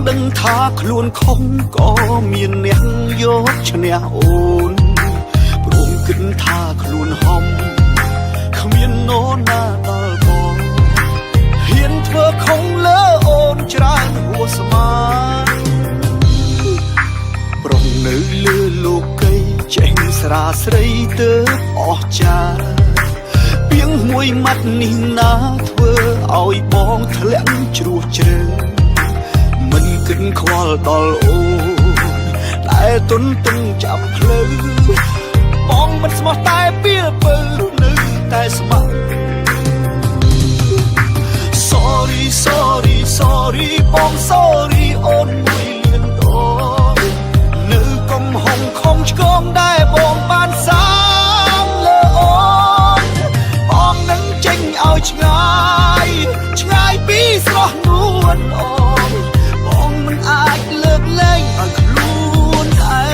ដឹងថាខ្លួនខំក៏មានអ្នកយកឈ្នះអូនព្រមគិតថាខ្លួនហំគ្មាននរណាដល់បងហ៊ានធ្វើខំលើអូនច្រើនហួស្មានប្រុងនៅលើលោកីចេញស្រាស្រីទៅអស់ចាពីងមួយម៉ាត់នេះណាធ្វើឲ្យបងធ្លាក់ជ្រោះជ្រៅមិនគិតខ្វល់ដល់អូនតែទុនទឹងចាំភ្លៅបងមិនស្មោះតែពីលពើនៅតែស្មាក់ Sorry sorry sorry បង sorry អូនមួយលឿនដងនៅកំហុងខំឆ្កងដែរបងបានសាងលើអូនបងនឹងចេញឲ្យឆ្ងាយឆ្ងាយពីស្រស់នួនអូនបងមិនអាចលើកលែងឲ្យខ្លួនឯ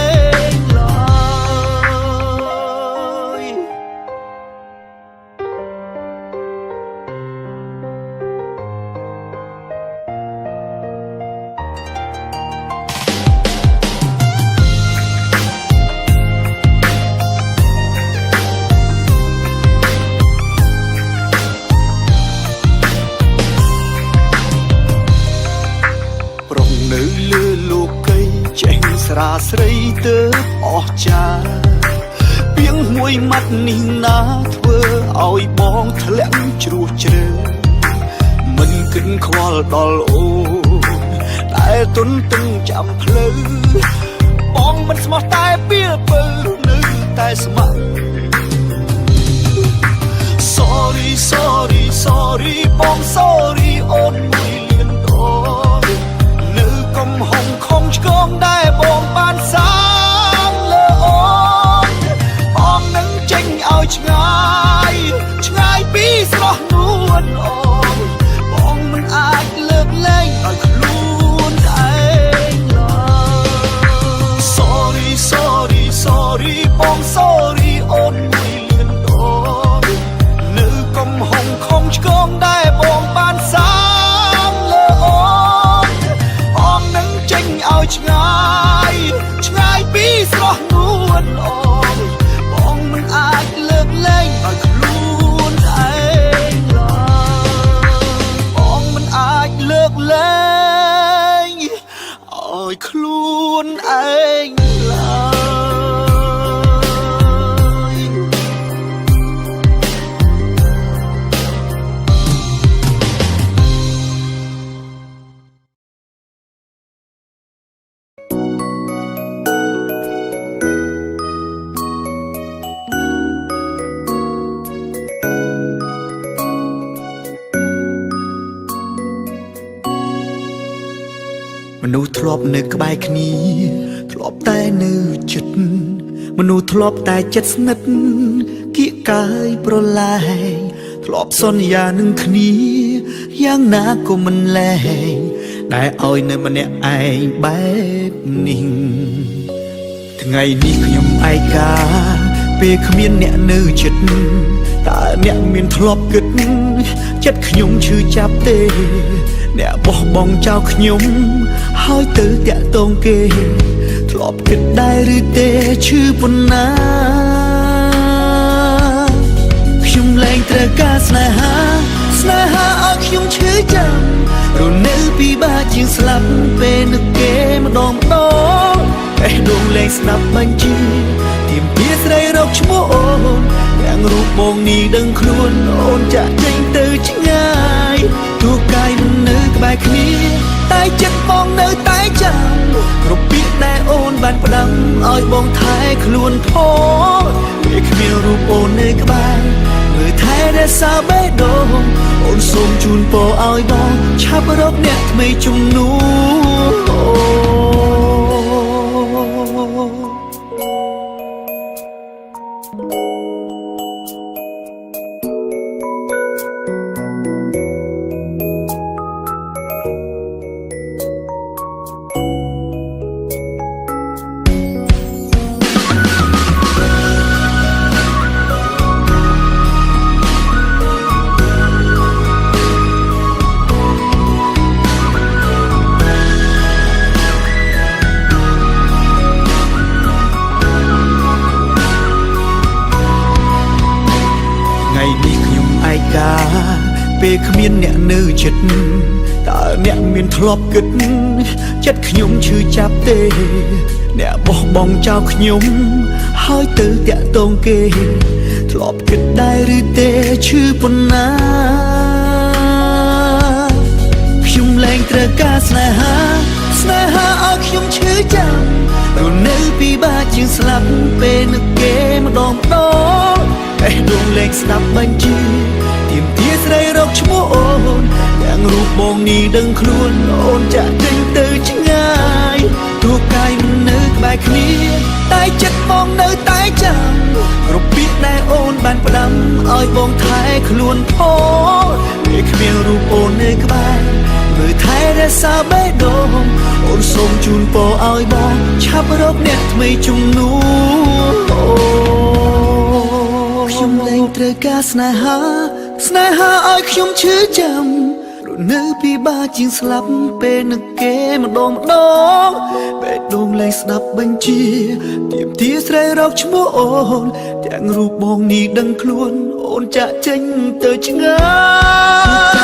ងឡើយ នៅលើលោកីចេញស្រាស្រីទៅអស់ចាពីងមួយម៉ាត់នេះណាធ្វើឲ្យបងធ្លាក់ជ្រោះជ្រៅមិនគិតខ្វល់ដល់អូនតែទុនទឹងចាំភ្លៅបងមិនស្មោះតែពីលពើនៅតែស្មាក់ Sorry sorry sorry បង sorry អូនមួយលឿនដង កំហុងខំឆ្កងដែរបងបានសាងលើអូនបងនឹងចេញឲ្យឆ្ងាយឆ្ងាយពីស្រស់នួនអូនបងមិនអាចលើកលែងឲ្យខ្លួនឯងឡើយ Sorry sorry sorry បង sorry អូនមួយលឿនដងនៅកំហុងខំឆ្កងដែរបងបានសាងលើអូន ចេញឲ្យឆ្ងាយឆ្ងាយពីស្រស់នួនអូនបងមិនអាចលើកលែងឲ្យខ្លួនឯងឡើយបងមិនអាចលើកលែងឲ្យខ្លួនឯងឡើយ មនុស្សធ្លាប់នៅក្បែរគ្នាធ្លាប់តែនៅចិត្តមនុស្សធ្លាប់តែចិត្តស្និទ្ធគៀកកាយប្រឡែងធ្លាប់សន្យានឹងគ្នាយ៉ាងណាក៏មិនលែងតែឲ្យនៅម្នាក់ឯងបែបនេះថ្ងៃនេះខ្ញុំឯកាពេលគ្មានអ្នកនៅចិត្តតើអ្នកមានធ្លាប់គិតចិត្តខ្ញុំឈឺចាប់ទេ អ្នកបោះបង់ចោលខ្ញុំហើយទៅតាក់ទងគេធ្លាប់គិតដែរឬទេឈឺប៉ុណ្ណាខ្ញុំលែងត្រូវការស្នេហាឲ្យខ្ញុំឈឺចាំរនៅពិបាកជាងស្លាប់ពេលនឹកគេម្ដងបេះដូងលែងស្ដាប់បញ្ជាទៀមទាស្រីរកឈ្មោះអូនទាំងរូបបងនេះដឹងខ្លួនអូនចាក់ចេញទៅឆ្ងាយទូកាយមិននៅក្បែរគ្នាតែចិត្តបងនៅតែចាំគ្រប់ពាក្យដែលអូនបានផ្ដាំឲ្យបងថែខ្លួនផងពេលគ្មានរូបអូននៅក្បែរមើលថែរក្សាបេះដូងអូនសូមជូនពរឲ្យបងឆាប់រកអ្នកថ្មីជំនួ ពេលគ្មានអ្នកនៅចិត្តតើអ្នកមានធ្លាប់គិតចិត្តខ្ញុំឈឺចាប់ទេអ្នកបោះបង់ចោលខ្ញុំហើយទៅតាក់ទងគេធ្លាប់គិតដែរឬទេឈឺប៉ុណ្ណាខ្ញុំលែងត្រូវការស្នេហាឲ្យខ្ញុំឈឺចាំរស់នៅពិបាកជាងស្លាប់ពេលនឹកគេម្ដងបេះដូងលែងស្ដាប់បញ្ជាទៀមទាស្រីរកឈ្មោះអូនទាំងរូបបងនេះដឹងខ្លួនអូនចាក់ចេញទៅឆ្ងាយទូកាយមិននៅក្បែរគ្នាតែចិត្តបងនៅតែចាំគ្រប់ពាក្យដែលអូនបានផ្ដាំឲ្យបងថែខ្លួនផងពេលគ្មានរូបអូននៅក្បែរមើលថែរក្សាបេះដូងអូនសូមជូនពរឲ្យបងឆាប់រកអ្នកថ្មីជំនួសខ្ញុំលែងត្រូវការស្នេហាឲ្យខ្ញុំឈឺចាំរស់នៅពិបាកជាងស្លាប់ពេលនឹកគេម្ដងបេះដូងលែងស្ដាប់បញ្ជាទៀមទាស្រីរកឈ្មោះអូនទាំងរូបបងនេះដឹងខ្លួនអូនចាក់ចេញទៅឆ្ងា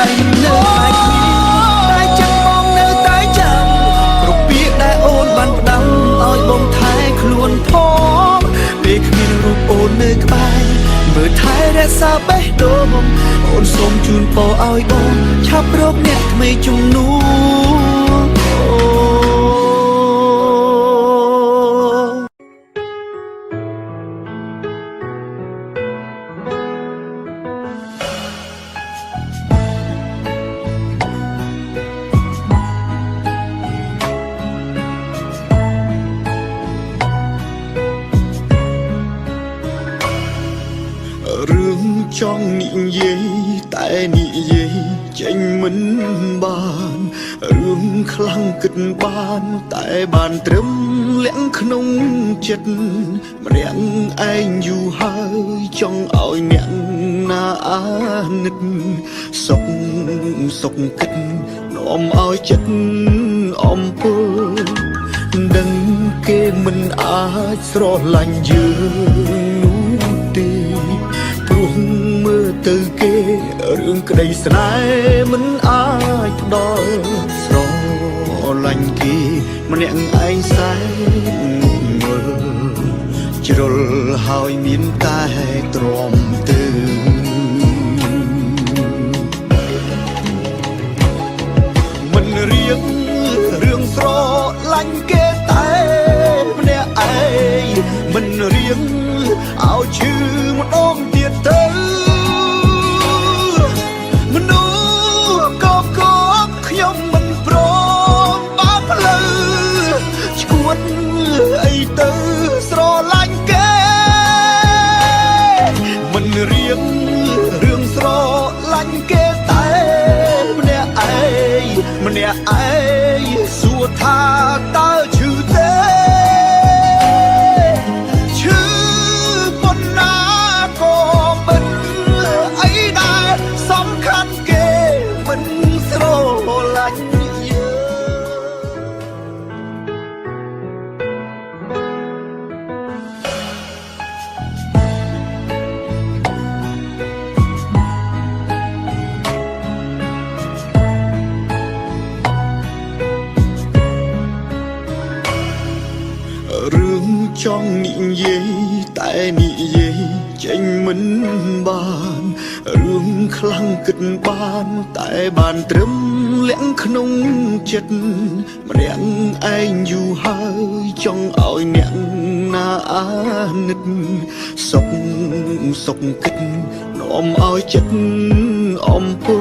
យនៅឯគ្នាតែចិត្តបងនៅតែចាំគ្រប់ពាក្យដែលអូនបានផ្ដាំឲ្យបងថែខ្លួនផងពេលគ្មានរូបអូននៅក្បែរមើលថែរក្សាបេះដូងអូនសូមជូនពរឲ្យបងឆាប់រកអ្នកថ្មីជំនួរឿងចង់និយាយតែនិយាយចេញមិនបានរឿងខ្លាំងគិតបានតែបានត្រឹមលាក់ក្នុងចិត្តម្នាក់ឯងយូរហើយចង់ឲ្យអ្នកណាអាណិតសុកគិតនាំឲ្យចិត្តអំពើដឹងគេមិនអាចស្រឡាញ់យើងនោះទេព្រោះមើលទៅគេរឿងក្តីស្នេហ៍មិនអាចផ្ដល់ស្រឡាញ់គេម្នាក់ឯងសែនមើលជ្រុលហើយមានតែទ្រាំទៅមិនរៀងរឿងស្រឡាញ់គេតែម្នាក់ឯងមិនរៀងឲ្យឈឺម្ដងទៀតទៅមនុស្សក៏ខ្ញុំមិនព្រមបើផ្លូវឈួតអីទៅស្រឡាញ់គេមិនរៀងរឿងស្រឡាញ់គេតែម្នាក់ឯងសួរថាតើឈឺទេឈឺប៉ុណ្ណាក៏មិនអីដែរសំខាន់គេមិនស្រឡាញ់យើងរឿងចង់និយាយតែនិយាយចេញមិនបានរឿងខ្លាំងគិតបានតែបានត្រឹមលាក់ក្នុងចិត្តម្នាក់ឯងយូរហើយចង់ឲ្យអ្នកណាអាណិតសុកគិតនាំឲ្យចិត្តអំពើ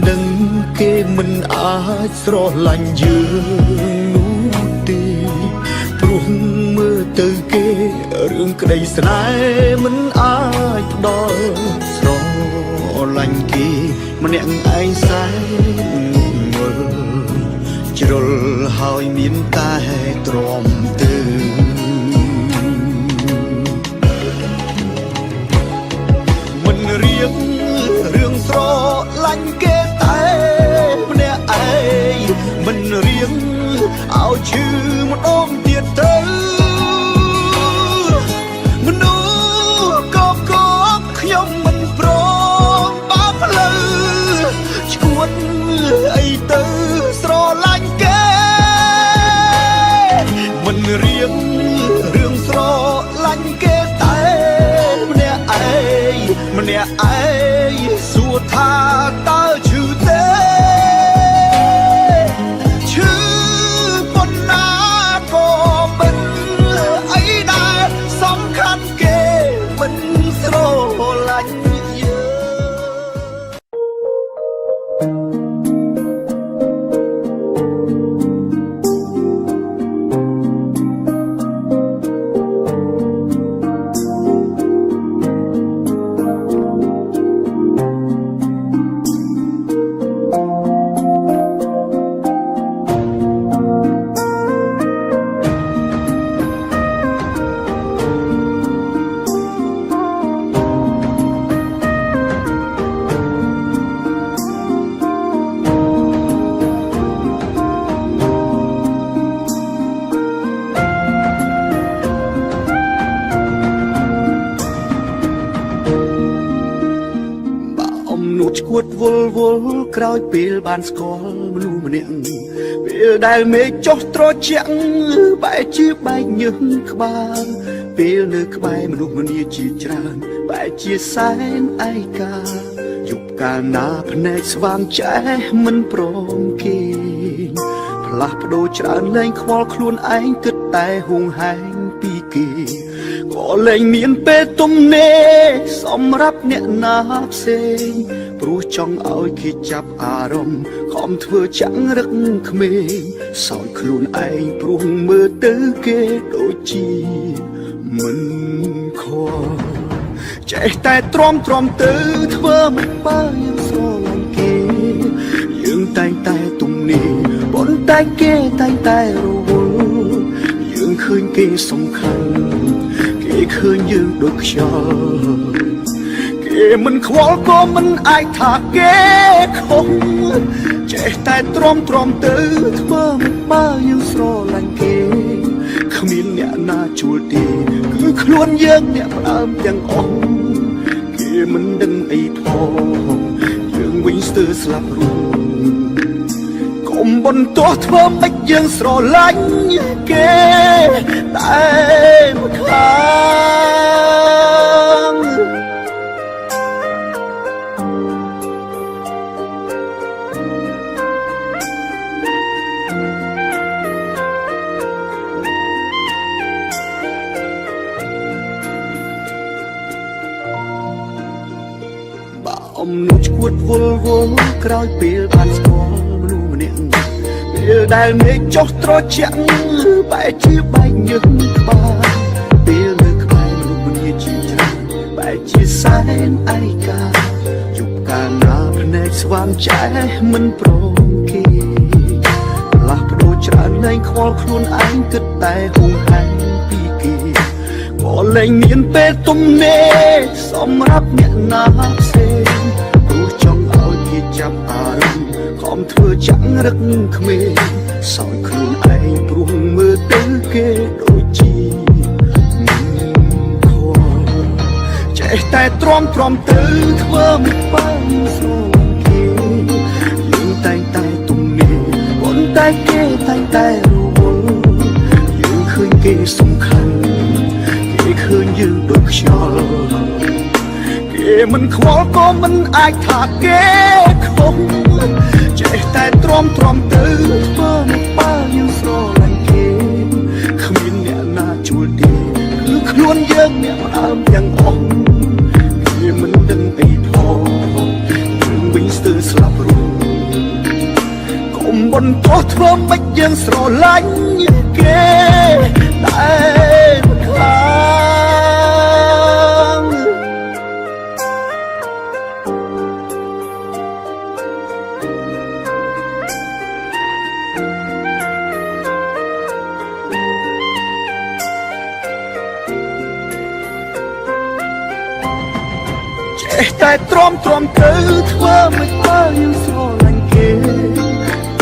ដឹងគេមិនអាចស្រឡាញ់យើងនោះទេព្រោះមើលទៅគេរឿងក្តីស្នេហ៍មិនអាចផ្ដល់ស្រឡាញ់គេម្នាក់ឯងសែនមើលជ្រុលហើយមានតែទ្រាំទៅមិនរៀងរឿងស្រឡាញ់គេតែម្នាក់ឯងមិនរៀងឲ្យឈឺម្ដងទៀតទៅមនុស្សក៏ខ្ញុំមិនព្រមបើផ្លូវ វល់វល់ក្រោយពេលបានស្គាល់មនុស្សម្នាក់ពេលដែលមេឃចុះត្រជាក់បែរជាបែកញើសក្បាលពេលនៅក្បែរមនុស្សម្នាជាច្រើនបែរជាសែនឯកាយប់កាលណាភ្នែកស្វាងចែមិនព្រមគេផ្លាស់ប្ដូរច្រើនលែងខ្វល់ខ្លួនឯងគិតតែហួងហែងពីគេក៏លែងមានពេលទំនេរសម្រាប់អ្នកណាផ្សេងព្រោះចង់ឲ្យគេចាប់អារម្មណ៍ខំធ្វើចាំងរឹកក្មេងសោយខ្លួនឯងព្រោះមើលទៅគេដូចជាមិនខកចេះតែទ្រាំទៅធ្វើមិនបើយើងស្រឡាញ់គេយើងតែងតែទំនេរប៉ុន្តែគេតែងតែរវល់យើងឃើញគេសំខាន់គេឃើញយើងដូចខ្យល់គេមិនខ្វល់ក៏មិនអាចថាគេខុសចេះតែទ្រាំទៅធ្វើមិនបើយើងស្រឡាញ់គេគ្មានអ្នកណាជួលទេគឺខ្លួនយើងអ្នកផ្ដើមទាំងអស់គេមិនដឹងអីផងយើងវិញស្ទើរស្លាប់រួមកុំបន្តធ្វើមិនយើងស្រឡាញ់គេតែមួយខាងអំនួតឈួតវល់វល់ក្រោយពេលបានស្គាល់មនុស្សម្នាក់ពេលដែលមេឃចុះត្រជាក់បែរជាបែកញើសក្បាលពេលនៅក្បែរមនុស្សម្នាជាច្រើនបែរជាសែនឯកាយប់កាលណាភ្នែកស្វាងចែមិនព្រមគេផ្លាស់ប្ដូរច្រើនលែងខ្វល់ខ្លួនឯងគិតតែហួងហែងពីគេក៏លែងមានពេលទំនេរសម្រាប់អ្នកណាផ្សេងព្រោះចង់ឲ្យគេចាប់អារម្មណ៍ខំធ្វើចាំងរឹកក្មេងសោយខ្លួនឯងព្រោះមើលទៅគេដូចជាមិនខកចេះតែទ្រាំទៅធ្វើមិនបានស្រឡាញ់គេយើងតែងតែទំនេរប៉ុន្តែគេតែងតែរវល់យើងឃើញគេសំខាន់គេឃើញយើងដូចខ្យល់គេមិនខ្វល់ក៏មិនអាចថាគេខុសចេះតែទ្រាំទៅធ្វើមិនបើយើងស្រឡាញ់គេគ្មានអ្នកណាជួលទេគឺខ្លួនយើងអ្នកផ្ដើមទាំងអស់គេមិនដឹងអីផងយើងវិញស្ទើរស្លាប់រួមកុំបន្តធ្វើមិនយើងស្រឡាញ់គេតែមិនខ្លាចតែទ្រាំទៅធ្វើមិនបើយើងស្រឡាញ់គេ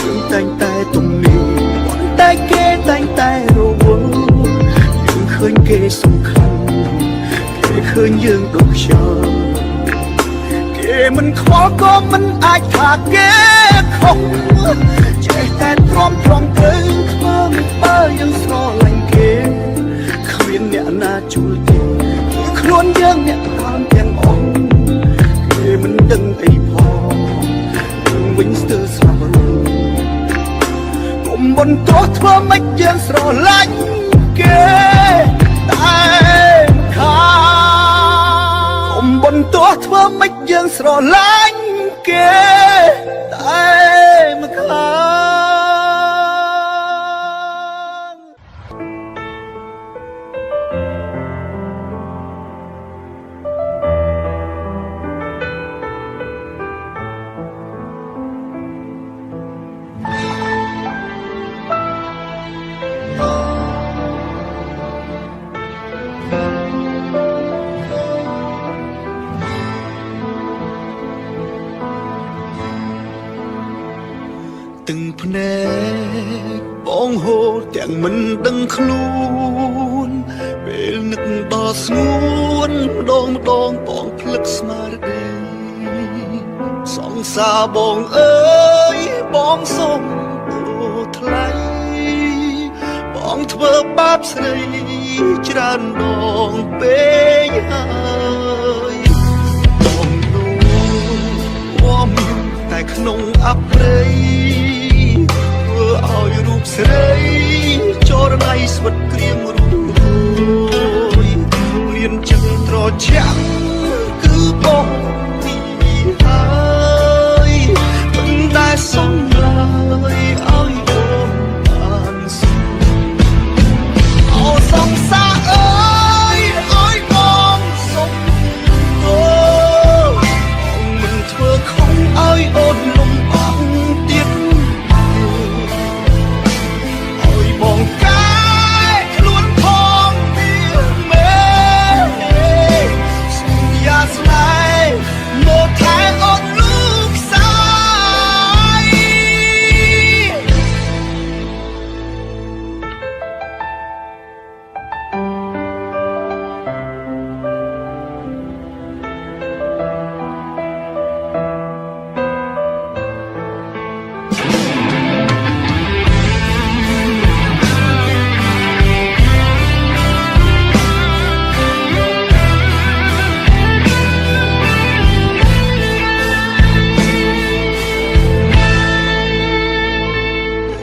យើងតែងតែទំនេរប៉ុន្តែគេតែងតែរវល់យើងឃើញគេសំខាន់គេឃើញយើងដូចខ្យល់គេមិនខ្វល់ក៏មិនអាចថាគេខុសចេះតែទ្រាំទៅធ្វើមិនបើយើងស្រឡាញ់គេគ្មានអ្នកណាជួលទេគឺខ្លួនយើងអ្នកតាមទាំងអស់គេមិនដឹងអីផងយើងវិញស្ទើរស្លាប់រួមកុំបន្តធ្វើមិនយើងស្រឡាញ់គេតែខាកុំបន្តធ្វើមិនយើងស្រឡាញ់គេតែម្ខាtừngភ្នែកបងហូរទាំងមិនដឹងខ្លួនពេលនឹកដល់ស្ងួនម្ដងបងភ្លឹកស្មារតី សង្សារបងអើយបងសូមទូថ្លៃបងធ្វើបាបស្រីច្រើនដងពេកហើយបងនោះវមតែក្នុងអប្រិយធ្វើឲ្យរូបស្រីចរណៃស្វិតក្រៀមរួយព្រៀនចិត្តត្រជាក់គឺបងនេះហើយមិនដែលសំឡើយឲ្យអូនបានសុខអូសង្សារអើយឲ្យបងសុខអូបងមិនធ្វើខំឲ្យអូនលំបាកទៀតឲ្យបងកាយខ្លួនផងទៀតមែនសន្យាស្នេហ៍មកថែអូនลูกสาย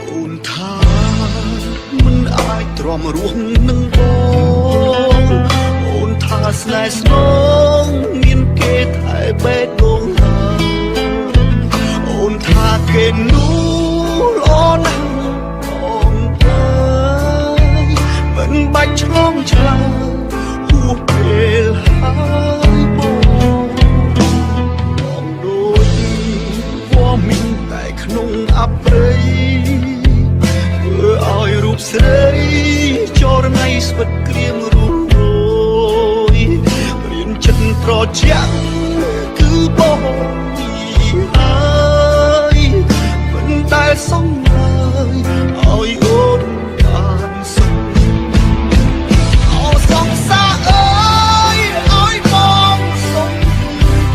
អូនថាមិនអាចទ្រាំរួមនឹងបងអូនថាស្នេហ៍ស្នងមានគេថែបេះដូងហើយអូនថាគេនោះល្អណាស់បងអើយមិនបាច់ឆ្លងឆ្លើយហួសពេលហើយបងដូចវមមានតែក្នុងអប្រិយធ្វើឲ្យរូបស្រីចរណៃស្វិតក្រៀមរួយព្រៀនចិត្តត្រជាក់គឺបងនេះហើយមិនដែលសំឡើយឲ្យអូនបានសុខអូសង្សារអើយឲ្យបងសុខ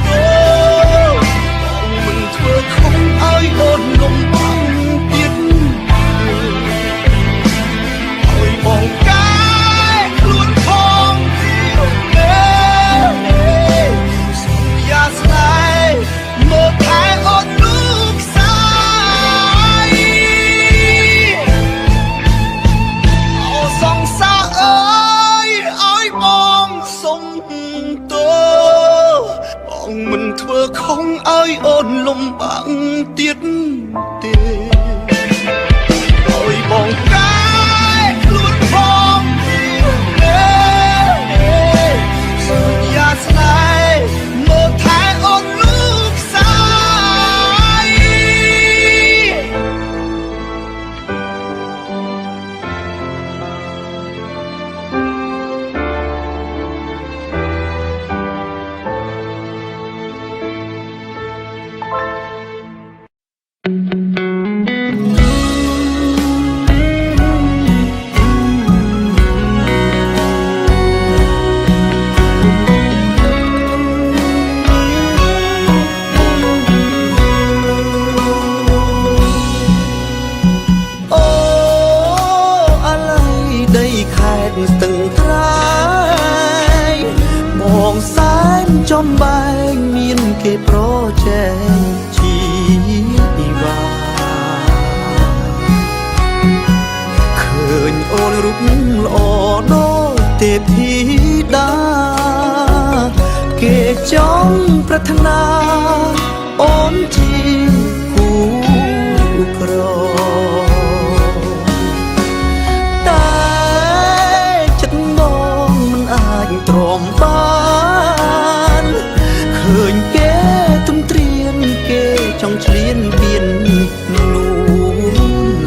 អូបងមិនធ្វើខំឲ្យអូនលំបាកទៀតឲ្យបងកាយខ្លួនផងទៀតមែនសន្យាស្នេហ៍មកថែអូនลูกสายអូសង្សារអើយឲ្យបងសុំទោបងមិនធ្វើខុសឲ្យអូនលំបាកទៀតទេឲ្យបងកាយខ្លួនផងទៀតមែនសន្យាស្នេហ៍មកថែអូនลูกสาย អូអាឡ័យដីខេត្តស្ទឹងត្រែងបងសែនចំបែងមានគេប្រជែងជីវ៉ាឃើញអូនរូបល្អដូចទេពធីតាគេចង់ប្រាថ្នាអូនជាគូក្រតែចិត្តបងមិនអាចទ្រាំបានឃើញគេទំត្រៀនគេចង់ឈ្លានពាននោះ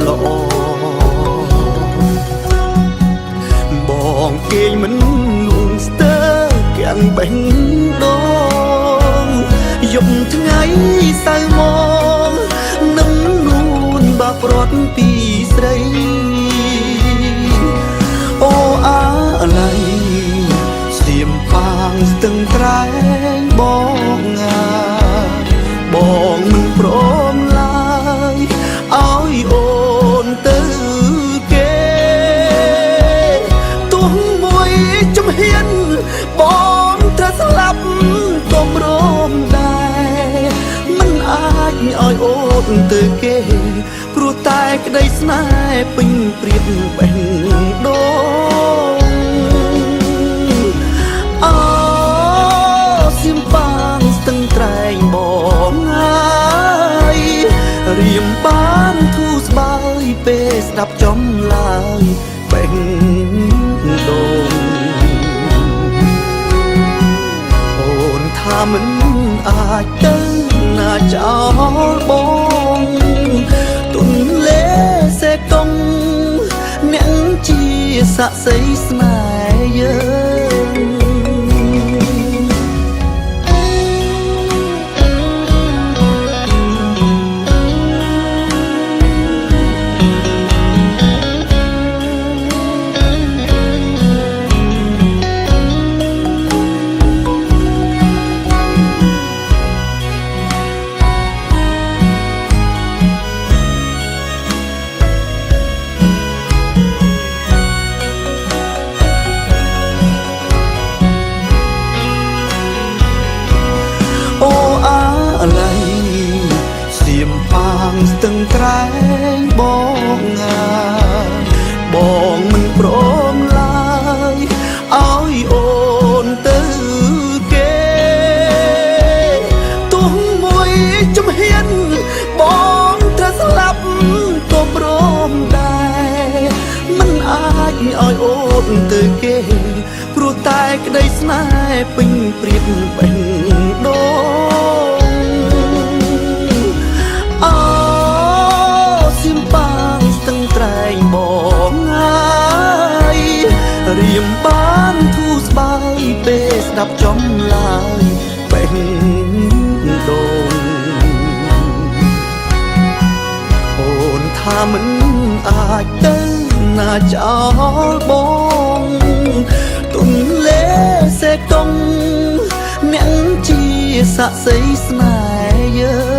ល្អបងគេមិនលួងស្ទើគាំងបេះដូងយប់ថ្ងៃសៅរ៍មកនឹងនួនបាក់ព្រាត់ពីស្រីអូអាឡ័យស្ទៀមផាងស្ទឹងត្រែងបងងាប ទៅគេព្រោះតែក្តីស្នេហ៍ពេញព្រៀបបេះដូងអូសៀមបាងស្ទឹងត្រែងបងហើយរៀមបានធូរស្បើយពេលស្ដាប់ចំឡើយបេះដូងអូនថាមិនអាចទៅណាចោលបងទុនលេសេកុងអ្នកជាស័ក្តិសិទ្ធិស្នេហ៍យើងស្ទឹងត្រែងបងបងមិនព្រមឡើយឲ្យអូនទៅគេទោះមួយជំហានបងត្រូវស្លាប់ក៏ព្រមដែរមិនអាចឲ្យអូនទៅគេព្រោះតែក្តីស្នេហ៍ពេញព្រៀបបេះដូងបងហើយរៀមបានធូរស្បើយពេលស្ដាប់ចំឡើយបេះដូងអូនថាមិនអាចទៅណាចោលបងទុនលេសេកុងអ្នកជាស័ក្តិសិទ្ធិស្នេហ៍យើង